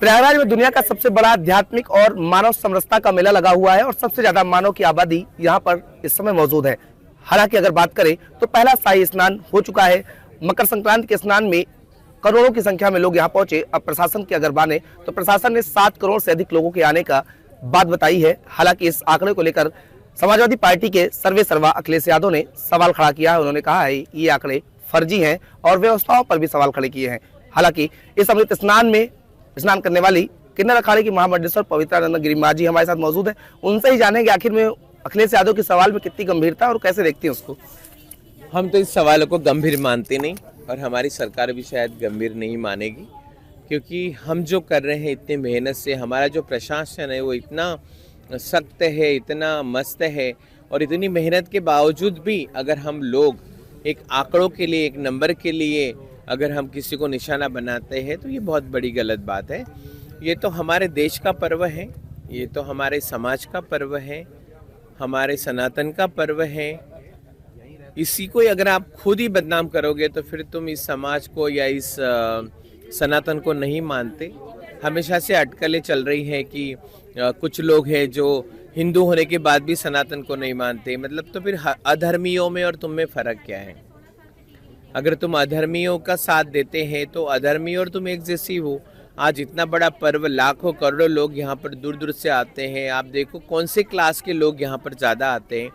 प्रयागराज में दुनिया का सबसे बड़ा आध्यात्मिक और मानव समरसता का मेला लगा हुआ है और सबसे ज्यादा मानव की आबादी यहाँ पर इस समय मौजूद है। हालांकि अगर बात करें तो पहला शाही स्नान हो चुका है। मकर संक्रांति के स्नान में करोड़ों की संख्या में लोग यहाँ पहुंचे। अब प्रशासन की अगर माने तो प्रशासन ने 7 करोड़ से अधिक लोगों के आने का बात बताई है। हालांकि इस आंकड़े को लेकर समाजवादी पार्टी के सर्वे सर्वा अखिलेश यादव ने सवाल खड़ा किया है। उन्होंने कहा है ये आंकड़े फर्जी हैं और व्यवस्थाओं पर भी सवाल खड़े किए हैं। हालांकि इस अमृत स्नान में स्नान करने वाली किन्नर अखाड़े की महामंडलेश्वर पवित्रानंद गिरी माँ जी हमारे साथ मौजूद है। उनसे ही जानेंगे आखिर में अखिलेश यादव के सवाल में कितनी गंभीरता और कैसे देखती है उसको। हम तो इस सवालों को गंभीर मानते नहीं और हमारी सरकार भी शायद गंभीर नहीं मानेगी, क्योंकि हम जो कर रहे हैं इतनी मेहनत से, हमारा जो प्रशासन है वो इतना सख्त है, इतना मस्त है, और इतनी मेहनत के बावजूद भी अगर हम लोग एक आंकड़ों के लिए, एक नंबर के लिए अगर हम किसी को निशाना बनाते हैं तो ये बहुत बड़ी गलत बात है। ये तो हमारे देश का पर्व है, ये तो हमारे समाज का पर्व है, हमारे सनातन का पर्व है। इसी को अगर आप खुद ही बदनाम करोगे तो फिर तुम इस समाज को या इस सनातन को नहीं मानते। हमेशा से अटकलें चल रही हैं कि कुछ लोग हैं जो हिंदू होने के बाद भी सनातन को नहीं मानते। मतलब तो फिर अधर्मियों में और तुम में फ़र्क क्या है? अगर तुम अधर्मियों का साथ देते हैं तो अधर्मी और तुम एक जैसी हो। आज इतना बड़ा पर्व, लाखों करोड़ों लोग यहाँ पर दूर दूर से आते हैं। आप देखो कौन से क्लास के लोग यहाँ पर ज़्यादा आते हैं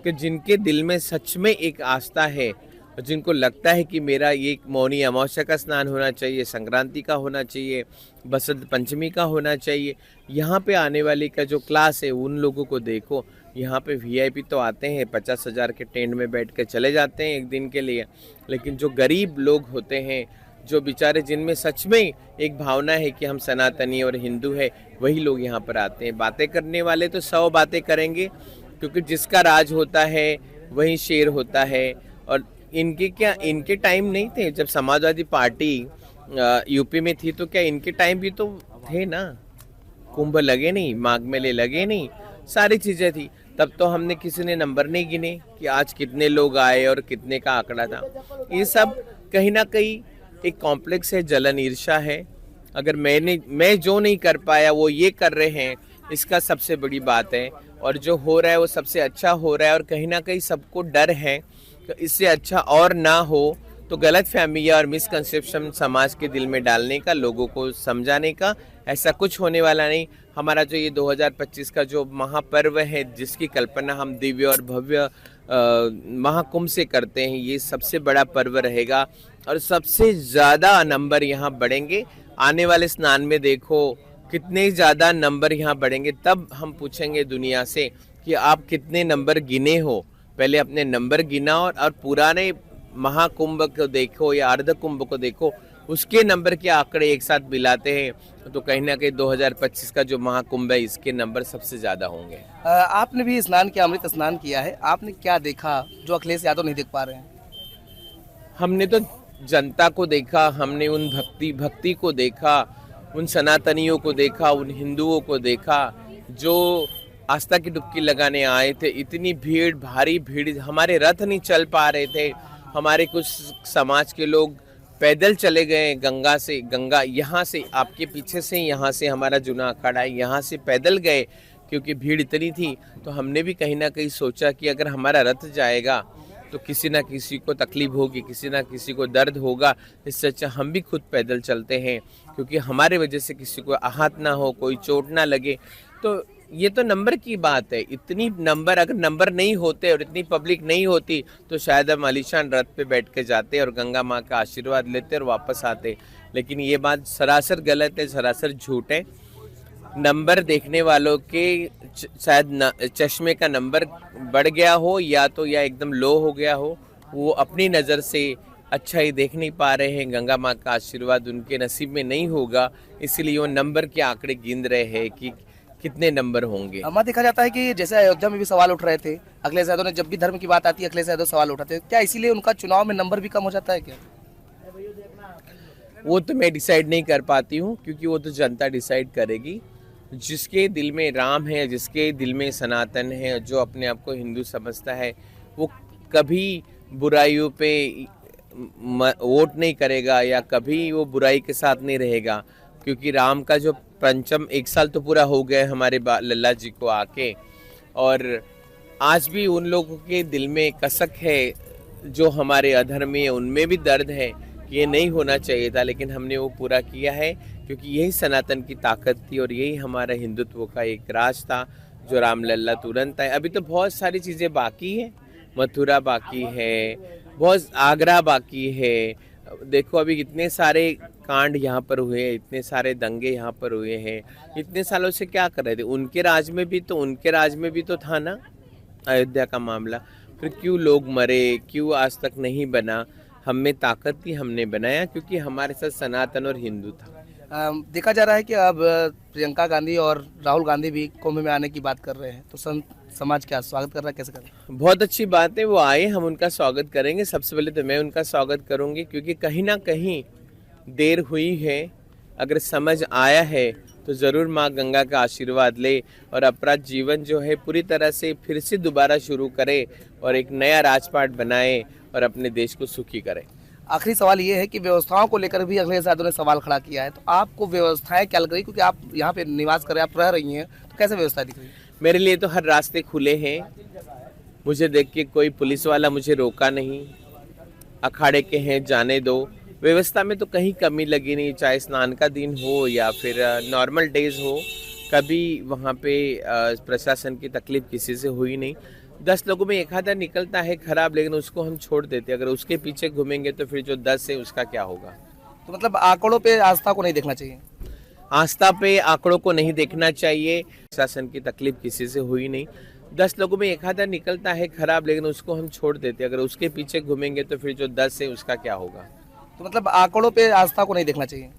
कि जिनके दिल में सच में एक आस्था है और जिनको लगता है कि मेरा ये मौनी अमावस्या का स्नान होना चाहिए, संक्रांति का होना चाहिए, बसंत पंचमी का होना चाहिए। यहाँ पे आने वाले का जो क्लास है उन लोगों को देखो। यहाँ पे वीआईपी तो आते हैं, 50,000 के टेंट में बैठ कर चले जाते हैं एक दिन के लिए, लेकिन जो गरीब लोग होते हैं, जो बेचारे जिनमें सच में एक भावना है कि हम सनातनी और हिंदू है, वही लोग यहाँ पर आते हैं। बातें करने वाले तो 100 बातें करेंगे, क्योंकि जिसका राज होता है वही शेर होता है। और इनके टाइम नहीं थे जब समाजवादी पार्टी यूपी में थी, तो क्या इनके टाइम भी तो थे ना? कुंभ लगे नहीं, माघ मेले लगे नहीं, सारी चीज़ें थी। तब तो हमने किसी ने नंबर नहीं गिने कि आज कितने लोग आए और कितने का आंकड़ा था। ये सब कहीं ना कहीं एक कॉम्प्लेक्स है, जलन, ईर्ष्या है। अगर मैं जो नहीं कर पाया वो ये कर रहे हैं, इसका सबसे बड़ी बात है। और जो हो रहा है वो सबसे अच्छा हो रहा है, और कहीं ना कहीं सबको डर है कि इससे अच्छा और ना हो। तो गलत फहमियाँ और मिसकंसेप्शन समाज के दिल में डालने का, लोगों को समझाने का, ऐसा कुछ होने वाला नहीं। हमारा जो ये 2025 का जो महापर्व है, जिसकी कल्पना हम दिव्य और भव्य महाकुंभ से करते हैं, ये सबसे बड़ा पर्व रहेगा और सबसे ज़्यादा नंबर यहाँ बढ़ेंगे। आने वाले स्नान में देखो कितने ज़्यादा नंबर यहाँ बढ़ेंगे। तब हम पूछेंगे दुनिया से कि आप कितने नंबर गिने हो। पहले अपने नंबर गिना और पुराने महाकुंभ को देखो या अर्ध कुंभ को देखो, उसके नंबर के आंकड़े एक साथ मिलाते हैं तो कहीं ना कहीं 2025 का जो महाकुंभ है, इसके नंबर सबसे ज़्यादा होंगे। आपने भी स्नान किया, अमृत स्नान किया है, आपने क्या देखा जो अखिलेश यादव नहीं देख पा रहे हैं? हमने तो जनता को देखा, हमने उन भक्ति को देखा, उन सनातनियों को देखा, उन हिंदुओं को देखा जो आस्था की डुबकी लगाने आए थे। इतनी भीड़, भारी भीड़, हमारे रथ नहीं चल पा रहे थे। हमारे कुछ समाज के लोग पैदल चले गए गंगा यहाँ से, आपके पीछे से, यहाँ से हमारा जूना अखाड़ा है, यहाँ से पैदल गए क्योंकि भीड़ इतनी थी। तो हमने भी कहीं ना कहीं सोचा कि अगर हमारा रथ जाएगा तो किसी ना किसी को तकलीफ होगी, किसी ना किसी को दर्द होगा। इससे अच्छा हम भी खुद पैदल चलते हैं, क्योंकि हमारे वजह से किसी को आहत ना हो, कोई चोट ना लगे। तो ये तो नंबर की बात है। इतनी नंबर, अगर नंबर नहीं होते और इतनी पब्लिक नहीं होती तो शायद हम आलीशान रथ पे बैठ के जाते और गंगा माँ का आशीर्वाद लेते और वापस आते। लेकिन ये बात सरासर गलत है, सरासर झूठ है। नंबर देखने वालों के शायद चश्मे का नंबर बढ़ गया हो या एकदम लो हो गया हो। वो अपनी नज़र से अच्छा ही देख नहीं पा रहे हैं। गंगा माँ का आशीर्वाद उनके नसीब में नहीं होगा, इसलिए वो नंबर के आंकड़े गिन रहे हैं कि कितने नंबर होंगे। हमारा देखा जाता है कि जैसे अयोध्या में भी सवाल उठ रहे थे, अखिलेश यादव ने, जब भी धर्म की बात आती है अखिलेश यादव सवाल उठाते हैं। क्या इसीलिए उनका चुनाव में नंबर भी कम हो जाता है क्या? वो तो मैं डिसाइड नहीं कर पाती हूँ, क्योंकि वो तो जनता डिसाइड करेगी। जिसके दिल में राम है, जिसके दिल में सनातन है, जो अपने आप को हिंदू समझता है, वो कभी बुराइयों पे वोट नहीं करेगा या कभी वो बुराई के साथ नहीं रहेगा। क्योंकि राम का जो पंचम 1 साल तो पूरा हो गया हमारे लल्ला जी को आके, और आज भी उन लोगों के दिल में कसक है, जो हमारे अधर्मी है उनमें भी दर्द है कि ये नहीं होना चाहिए था, लेकिन हमने वो पूरा किया है, क्योंकि यही सनातन की ताकत थी और यही हमारा हिंदुत्व का एक राज था जो रामलल्ला तुरंत आए। अभी तो बहुत सारी चीज़ें बाकी है, मथुरा बाकी है, बहुत आगरा बाकी है। देखो अभी इतने सारे कांड यहाँ पर हुए, इतने सारे दंगे यहाँ पर हुए हैं, इतने सालों से क्या कर रहे थे? उनके राज में भी तो था ना अयोध्या का मामला, फिर क्यों लोग मरे, क्यों आज तक नहीं बना? हम में ताकत थी, हमने बनाया, क्योंकि हमारे साथ सनातन और हिंदू था। देखा जा रहा है कि अब प्रियंका गांधी और राहुल गांधी भी कुंभ में आने की बात कर रहे हैं, तो समाज क्या स्वागत कर रहा है, कैसे कर रहा है? बहुत अच्छी बात है, वो आए, हम उनका स्वागत करेंगे। सबसे पहले तो मैं उनका स्वागत करूंगी, क्योंकि कहीं ना कहीं देर हुई है, अगर समझ आया है तो ज़रूर माँ गंगा का आशीर्वाद ले और अपना जीवन जो है पूरी तरह से फिर से दोबारा शुरू करे और एक नया राजपाट बनाए और अपने देश को सुखी करे। आखिरी सवाल ये है कि व्यवस्थाओं को लेकर भी अखिलेश यादव ने सवाल खड़ा किया है, तो आपको व्यवस्थाएं क्या लग रही, क्योंकि आप यहाँ पे निवास कर रहे हैं, आप रह रही हैं, तो कैसे व्यवस्था दिख रही है? मेरे लिए तो हर रास्ते खुले हैं, मुझे देख के कोई पुलिस वाला मुझे रोका नहीं, अखाड़े के हैं जाने दो। व्यवस्था में तो कहीं कमी लगी नहीं, चाहे स्नान का दिन हो या फिर नॉर्मल डेज हो, कभी वहाँ पे प्रशासन की तकलीफ किसी से हुई नहीं। 10 लोगों में एक आधा निकलता है खराब, लेकिन उसको हम छोड़ देते, अगर उसके पीछे घूमेंगे तो फिर जो 10 है उसका क्या होगा? तो मतलब आंकड़ों पे आस्था को नहीं देखना चाहिए, आस्था पे आंकड़ों को नहीं देखना चाहिए। प्रशासन की तकलीफ किसी से हुई नहीं, 10 लोगों में एक आधा निकलता है खराब, लेकिन उसको हम छोड़ देते, अगर उसके पीछे घूमेंगे तो फिर जो 10 है उसका क्या होगा? तो मतलब आंकड़ों पे आस्था को नहीं देखना चाहिए,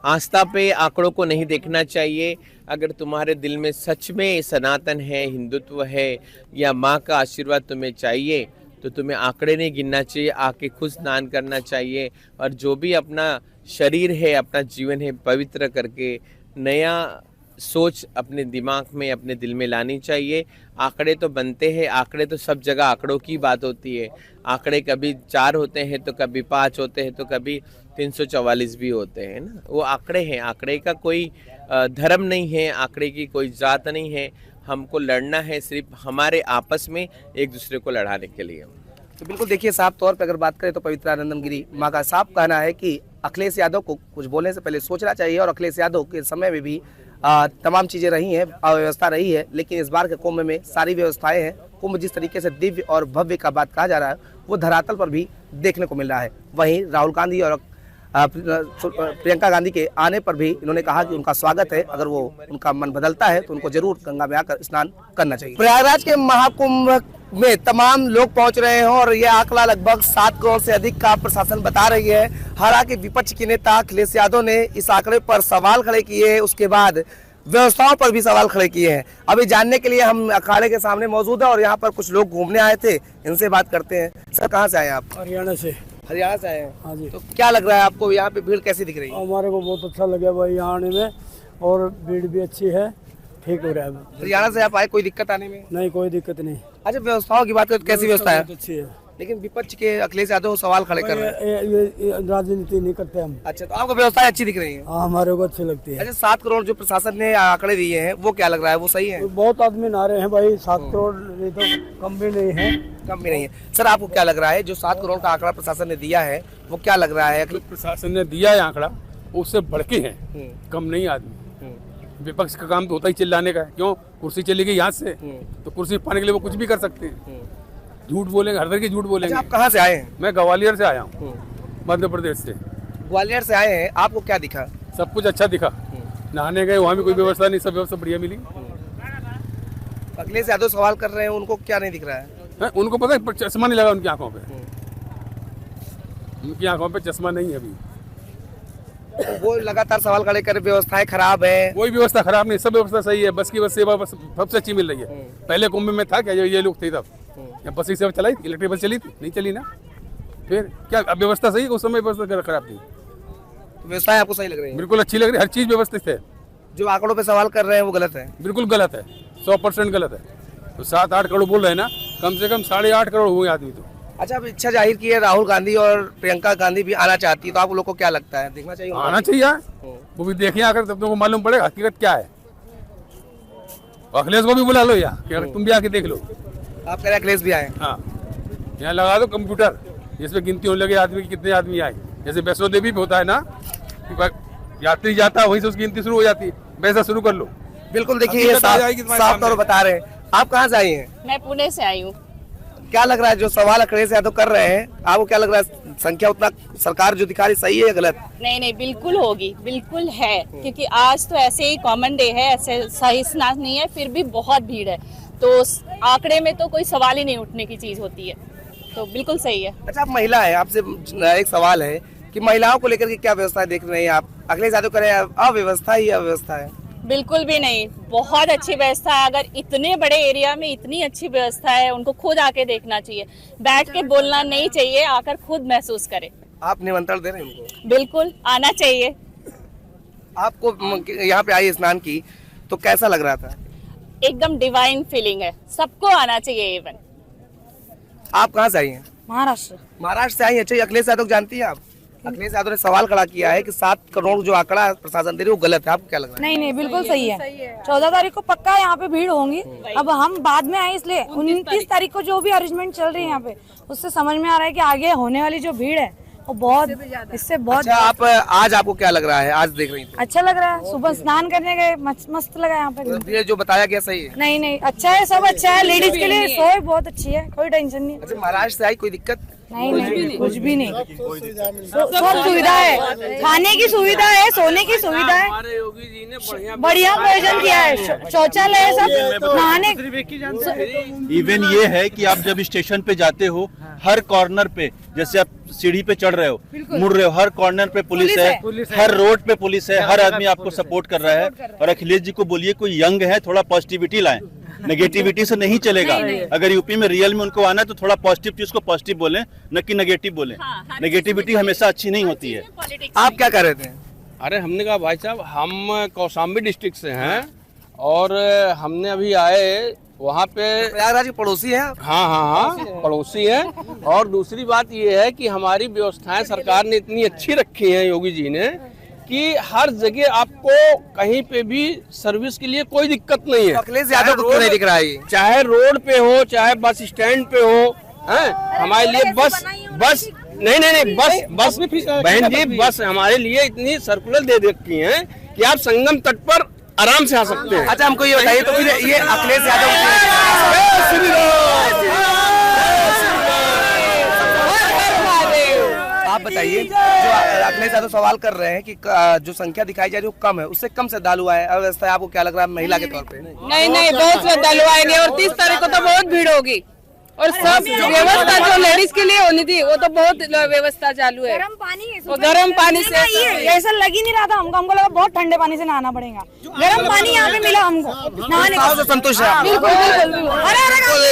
आस्था पे आंकड़ों को नहीं देखना चाहिए। अगर तुम्हारे दिल में सच में सनातन है, हिंदुत्व है या माँ का आशीर्वाद तुम्हें चाहिए, तो तुम्हें आंकड़े नहीं गिनना चाहिए, आके खुद स्नान करना चाहिए और जो भी अपना शरीर है, अपना जीवन है, पवित्र करके नया सोच अपने दिमाग में, अपने दिल में लानी चाहिए। आंकड़े तो बनते हैं, आंकड़े तो सब जगह आंकड़ों की बात होती है। आंकड़े कभी 4 होते हैं तो कभी 5 होते हैं तो कभी 344 भी होते हैं ना, वो आंकड़े हैं। आंकड़े का कोई धर्म नहीं है, आंकड़े की कोई जात नहीं है। हमको लड़ना है सिर्फ हमारे आपस में एक दूसरे को लड़ाने के लिए। तो बिल्कुल देखिए, साफ तौर पे अगर बात करें तो पवित्रानंदम गिरी माँ का साफ कहना है कि अखिलेश यादव को कुछ बोलने से पहले सोचना चाहिए, और अखिलेश यादव के समय में भी तमाम चीज़ें रही हैं, अव्यवस्था रही है, लेकिन इस बार के कुंभ में सारी व्यवस्थाएं हैं। कुंभ जिस तरीके से दिव्य और भव्य का बात कहा जा रहा है, वो धरातल पर भी देखने को मिल रहा है। वहीं राहुल गांधी और प्रियंका गांधी के आने पर भी इन्होंने कहा कि उनका स्वागत है, अगर वो उनका मन बदलता है तो उनको जरूर गंगा में आकर स्नान करना चाहिए। प्रयागराज के महाकुंभ में तमाम लोग पहुंच रहे हैं और यह आंकड़ा लगभग 7 करोड़ से अधिक का प्रशासन बता रही है। हालांकि विपक्ष के नेता अखिलेश यादव ने इस आंकड़े पर सवाल खड़े किए हैं, उसके बाद व्यवस्थाओं पर भी सवाल खड़े किए हैं। अभी जानने के लिए हम अखाड़े के सामने मौजूद है और यहाँ पर कुछ लोग घूमने आए थे, इनसे बात करते हैं। सर, कहाँ से आए आप? हरियाणा से। हरियाणा से आए हैं? हाँ जी। तो क्या लग रहा है आपको, यहाँ पे भीड़ कैसी दिख रही है? हमारे को बहुत अच्छा लगा भाई यहाँ आने में, और भीड़ भी अच्छी है, ठीक हो रहा है। हरियाणा से आप आए, कोई दिक्कत आने में? नहीं, कोई दिक्कत नहीं। अच्छा, व्यवस्थाओं की बात करें तो कैसी व्यवस्था है? बहुत अच्छी है, लेकिन विपक्ष के अखिलेश यादव सवाल खड़े कर रहे हैं। ये राजनीति नहीं करते हम। अच्छा, तो आपको व्यवस्था अच्छी दिख रही है? हाँ, हमारे को अच्छी लगती है। अच्छा, 7 करोड़ जो प्रशासन ने आंकड़े दिए हैं, वो क्या लग रहा है, वो सही है? बहुत आदमी नहा रहे हैं भाई, 7 करोड़ नहीं तो कम भी नहीं है। कम भी नहीं है। सर, आपको क्या लग रहा है, जो 7 करोड़ का आंकड़ा प्रशासन ने दिया है, वो क्या लग रहा है? प्रशासन ने दिया है आंकड़ा, उससे बढ़ के है, कम नहीं आदमी। विपक्ष का काम तो होता ही चिल्लाने का है, क्यों? कुर्सी चली गई यहाँ से, तो कुर्सी पाने के लिए वो कुछ भी कर सकते हैं। झूठ बोलेंगे, हर तरह की झूठ बोलेंगे। अच्छा, आप कहाँ से आए हैं? मैं ग्वालियर से आया हूँ, मध्य प्रदेश से। ग्वालियर से आए हैं, आपको क्या दिखा? सब कुछ अच्छा दिखा। नहाने गए, वहाँ भी कोई व्यवस्था नहीं, सब व्यवस्था बढ़िया मिली। अखिलेश यादव सवाल कर रहे हैं, उनको क्या नहीं दिख रहा है? उनको पता है, चश्मा नहीं लगा उनकी आंखों पे, उनकी आंखों पे चश्मा नहीं है अभी। वो लगातार सवाल खड़े कर, व्यवस्थाएं खराब है। कोई व्यवस्था खराब नहीं, सब व्यवस्था सही है। बस की बस सेवा बस सबसे अच्छी मिल रही है। पहले कुंभ में था क्या, ये लोग थे तब यहाँ बस की सेवा चलाई, इलेक्ट्रिक बस चली थी? नहीं चली ना। फिर क्या अब व्यवस्था सही है? उस समय व्यवस्था खराब थी। व्यवस्थाएं आपको सही लग रही है? बिल्कुल अच्छी लग रही है, हर चीज व्यवस्थित है। जो आंकड़ों पे सवाल कर रहे हैं वो गलत है? बिल्कुल गलत है, 100% गलत है। तो 7-8 करोड़ बोल रहे हैं ना, कम से कम 8.5 करोड़ हुए आदमी तो। अच्छा, अब इच्छा जाहिर की है राहुल गांधी और प्रियंका गांधी भी आना चाहती है, तो आप लोग को क्या लगता है, देखना चाहिए उनको? आना चाहिए, वो भी देखिए आकर, तब तुमको मालूम पड़ेगा हकीकत क्या है। अखिलेश को भी बुला लो यार, कि तुम भी आके देख लो। आप कह रहे हैं अखिलेश भी आए? हाँ, यहाँ लगा दो कंप्यूटर, जिसमें गिनती होने लगे आदमी की कितने आदमी आए। जैसे वैष्णो देवी भी होता है ना, कि यात्री जाता है वहीं से उसकी गिनती शुरू हो जाती है, वैसा शुरू कर लो। बिल्कुल, देखिए ये साफ तौर पर बता रहे हैं। आप कहाँ से आई हैं? मैं पुणे से आई हूँ। क्या लग रहा है जो सवाल अखिलेश यादव कर रहे हैं, आपको क्या लग रहा है, संख्या उतना सरकार जो दिखा रही सही है या गलत? नहीं नहीं, बिल्कुल होगी, बिल्कुल है, क्योंकि आज तो ऐसे ही कॉमन डे है, ऐसे सही स्नान नहीं है, फिर भी बहुत भीड़ है, तो आंकड़े में तो कोई सवाल ही नहीं उठने की चीज होती है, तो बिल्कुल सही है। अच्छा, आप महिला है, आपसे एक सवाल है कि महिलाओं को लेकर के क्या व्यवस्था देख रहे हैं आप? अखिलेश यादव कह रहे हैं अव्यवस्था ही अव्यवस्था है। बिल्कुल भी नहीं, बहुत अच्छी व्यवस्था है। अगर इतने बड़े एरिया में इतनी अच्छी व्यवस्था है, उनको खुद आके देखना चाहिए, बैठ के बोलना नहीं चाहिए, आकर खुद महसूस करे। आप निमंत्रण दे रहे हैं उनको? बिल्कुल आना चाहिए। आपको यहाँ पे आई स्नान की तो कैसा लग रहा था? एकदम डिवाइन फीलिंग है, सबको आना चाहिए। इवन आप कहाँ से आई हैं? महाराष्ट्र। महाराष्ट्र से आई हैं। अच्छा, अखिलेश यादव जानती हैं आप? अखिलेश यादव ने सवाल खड़ा किया है कि 7 करोड़ जो आंकड़ा प्रशासन दे रही है वो गलत है, आपको क्या लग रहा है? नहीं नहीं, बिल्कुल सही है। 14 तारीख को पक्का यहाँ पे भीड़ होंगी। अब हम बाद में आए इसलिए 29 तारीख को जो भी अरेंजमेंट चल रही है यहाँ पे, उससे समझ में आ रहा है कि आगे होने वाली जो भीड़ है वो बहुत, इससे बहुत। अच्छा, आप आज आपको क्या लग रहा है, आज देख रही थी? अच्छा लग रहा है, सुबह स्नान करने गए, मस्त लगा यहाँ पे। ये जो बताया गया सही है? नहीं नहीं, अच्छा है, सब अच्छा है, लेडीज के लिए सोच बहुत अच्छी है, कोई टेंशन नहीं। अच्छा, महाराष्ट्र से आई, कोई दिक्कत? नहीं नहीं, कुछ भी नहीं, सब सुविधा है, खाने की सुविधा है, सोने की सुविधा है, हमारे योगी जी ने बढ़िया प्रयोजन किया है, शौचालय है, सब नहाने। इवन ये है कि आप जब स्टेशन पे जाते हो, हर कॉर्नर पे, जैसे आप सीढ़ी पे चढ़ रहे हो, मुड़ रहे हो, हर कॉर्नर पे पुलिस है, हर रोड पे पुलिस है, हर आदमी आपको सपोर्ट कर रहा है। और अखिलेश जी को बोलिए कोई यंग है, थोड़ा पॉजिटिविटी लाएं, नेगेटिविटी से नहीं चलेगा। अगर यूपी में रियल में उनको आना है तो थोड़ा पॉजिटिव चीज को पॉजिटिव बोलें, न कि नेगेटिव बोलें। नेगेटिविटी हमेशा अच्छी नहीं होती है। आप क्या कर रहे थे? अरे हमने कहा भाई साहब, हम कौशाम्बी डिस्ट्रिक्ट से हैं और हमने अभी आए वहाँ पे। प्रयागराज के पड़ोसी हैं? हाँ, पड़ोसी है। और दूसरी बात ये है कि हमारी व्यवस्थाएं सरकार ने इतनी अच्छी रखी हैं योगी जी ने, कि हर जगह आपको कहीं पे भी सर्विस के लिए कोई दिक्कत नहीं है। अखिलेश यादव को क्यों नहीं दिख रहा है? चाहे रोड पे हो, चाहे बस स्टैंड पे हो, हैं हमारे लिए बस नहीं बस बहन जी, बस हमारे लिए इतनी सर्कुलर दे रखी हैं कि आप संगम तट पर आराम से आ सकते हैं। अच्छा, हमको ये बताइए तो फिर ये अखिलेश यादव आप बताइए, जो अखिलेश यादव सवाल कर रहे हैं कि जो संख्या दिखाई जा रही है वो कम है, उससे कम श्रद्धालु आए, अव्यवस्था है, आपको क्या लग रहा है महिला के तौर पे? नहीं, बहुत श्रद्धालु आएंगे और 30 तारीख को तो बहुत भीड़ होगी, और सब व्यवस्था जो लेडीज के लिए होनी थी वो तो बहुत व्यवस्था चालू है। गर्म पानी से ऐसा लग ही नहीं रहा था हमको लगा बहुत ठंडे पानी से नहाना पड़ेगा। गर्म पानी यहाँ पे मिला हमको नहाने का, तो संतुष्ट है? बिल्कुल।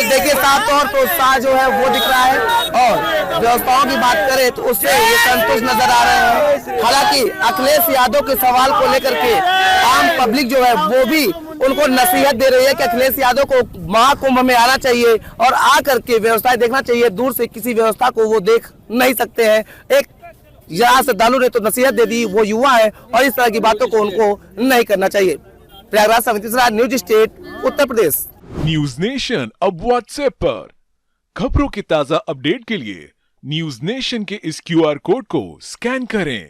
देखिए, साफ तौर पर उत्साह जो है वो दिख रहा है, और व्यवस्थाओं की बात करें तो उससे ये संतुष्ट नजर आ रहे हैं। हालांकि अखिलेश यादव के सवाल को लेकर के आम पब्लिक जो है वो भी उनको नसीहत दे रही है कि अखिलेश यादव को महाकुंभ में आना चाहिए और आकर के व्यवस्थाएं देखना चाहिए। दूर से किसी व्यवस्था को वो देख नहीं सकते हैं। एक यहाँ श्रद्धालु ने तो नसीहत दे दी, वो युवा है, और इस तरह की बातों को उनको नहीं करना चाहिए। प्रयागराज से news state, Uttar Pradesh. News nation अब व्हाट्सएप पर खबरों की ताजा अपडेट के लिए न्यूज नेशन के इस QR कोड को स्कैन करें।